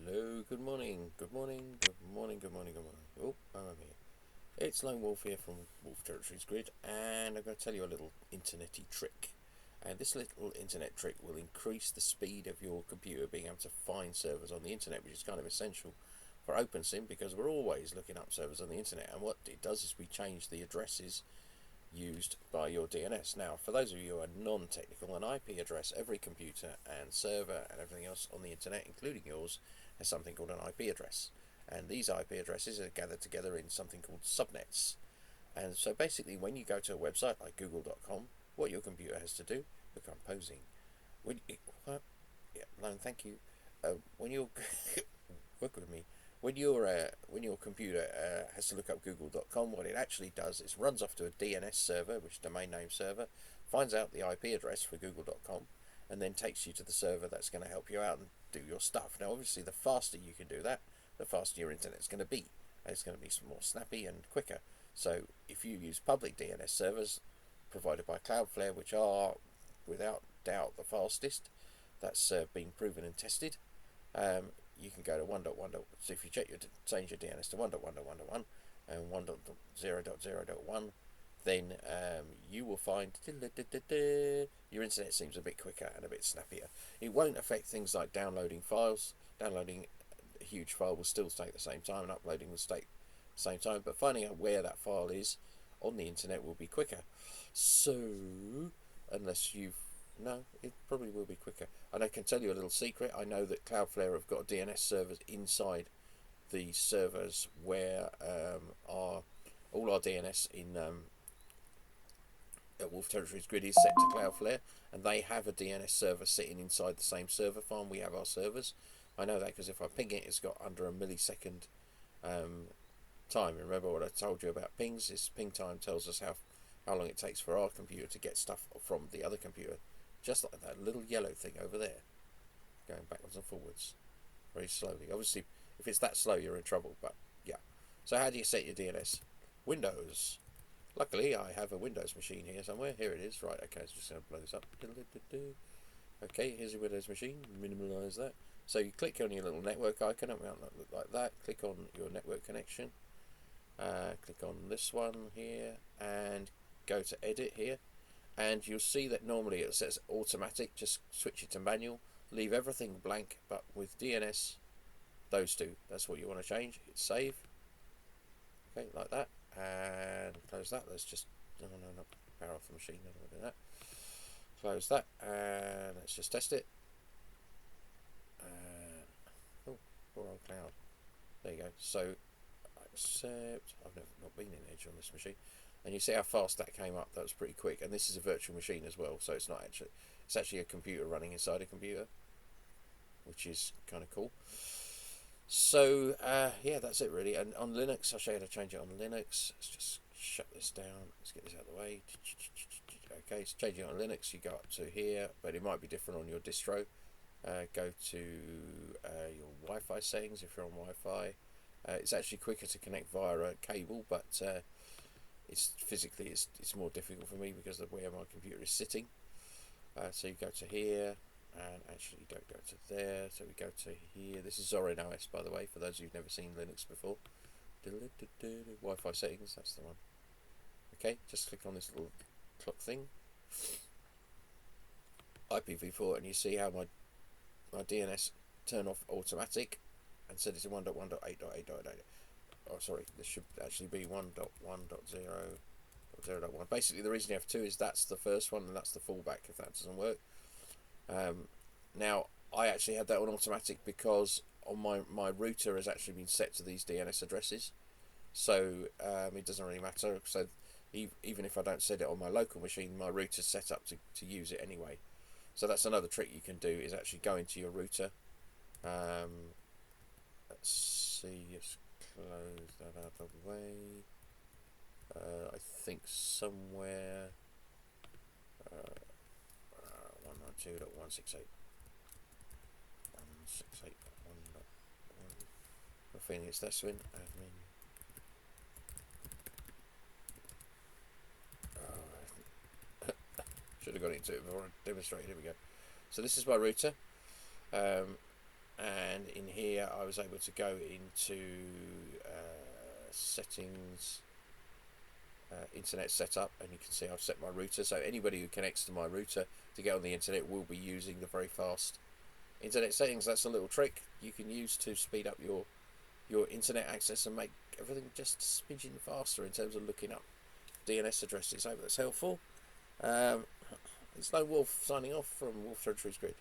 Hello, good morning, good morning, good morning, good morning, good morning. Oh, I'm here. It's Lone Wolf here from Wolf Territories Grid, and I'm going to tell you a little internety trick. And this little internet trick will increase the speed of your computer being able to find servers on the internet, which is kind of essential for OpenSim because we're always looking up servers on the internet. And what it does is we change the addresses used by your DNS. Now, for those of you who are non-technical, an IP address, every computer and server and everything else on the internet, including yours, has something called an IP address. And these IP addresses are gathered together in something called subnets. And so basically, when you go to a website like google.com, what your computer has to do, look, I'm posing. Yeah, no, thank you. When you're work with me, when your computer has to look up google.com, what it actually does is runs off to a DNS server, which is domain name server, finds out the IP address for google.com, and then takes you to the server that's going to help you out and do your stuff. Now, obviously, the faster you can do that, the faster your internet is going to be, and it's going to be more snappy and quicker. So, if you use public DNS servers provided by Cloudflare, which are without doubt the fastest, that's been proven and tested. You can go to 1.1. So if you change your DNS to 1.1.1.1 and 1.0.0.1, then you will find your internet seems a bit quicker and a bit snappier. It won't affect things like downloading files. Downloading a huge file will still take the same time, and uploading will take the same time. But finding out where that file is on the internet will be quicker. So, unless you've no, it probably will be quicker. And I can tell you a little secret. I know that Cloudflare have got DNS servers inside the servers where our all our DNS in at Wolf Territories Grid is set to Cloudflare, and they have a DNS server sitting inside the same server farm we have our servers. I know that because if I ping it, it's got under a millisecond time. Remember what I told you about pings? This ping time tells us how long it takes for our computer to get stuff from the other computer. Just like that little yellow thing over there, going backwards and forwards very slowly. Obviously, if it's that slow, you're in trouble, but yeah. So how do you set your DNS? Windows. Luckily, I have a Windows machine here somewhere. Here it is. Right, okay, so just going to blow this up. Okay, here's your Windows machine. Minimize that. So you click on your little network icon. It might not look like that. Click on your network connection. Click on this one here and go to edit here. And you'll see that normally it says automatic. Just switch it to manual. Leave everything blank, but with DNS, those two. That's what you want to change. Hit save. Okay, like that. And close that. Let's just not power off the machine. I don't want to do that. Close that, and let's just test it. Oh, poor old cloud. There you go. So accept. I've never not been in Edge on this machine. And you see how fast that came up. That was pretty quick. And this is a virtual machine as well, so it's actually a computer running inside a computer, which is kind of cool. So yeah, that's it really. And on Linux, I'll show you how to change it on Linux. Let's just shut this down. Let's get this out of the way. Okay, so changing it on Linux, you go up to here, but it might be different on your distro. Go to your Wi-Fi settings if you're on Wi-Fi. It's actually quicker to connect via a cable, but it's physically it's more difficult for me because of where my computer is sitting. So you go to here, and actually you don't go to there. So we go to here. This is Zorin OS, by the way, for those who've never seen Linux before. Wi-Fi settings, that's the one. Okay, just click on this little clock thing. IPv4, and you see how my DNS turn off automatic and set it to 1.1.8.8.8. Oh, sorry, this should actually be 1.1.0.0.1. Basically, the reason you have two is that's the first one and that's the fallback if that doesn't work. Now, I actually had that on automatic because on my router has actually been set to these DNS addresses. So it doesn't really matter. So even if I don't set it on my local machine, my router's set up to use it anyway. So that's another trick you can do, is actually go into your router. Let's see, just close that out of the way. I think somewhere 192.168. 168.1.1. I think it's this one. Admin. Should have got into it before I demonstrated. Here we go. So this is my router, and and in here I was able to go into settings, internet setup, and you can see I've set my router, so anybody who connects to my router to get on the internet will be using the very fast internet settings. That's a little trick you can use to speed up your internet access and make everything just a smidgen faster in terms of looking up DNS addresses. I hope that's helpful. It's Lone Wolf signing off from Wolf Territories Grid.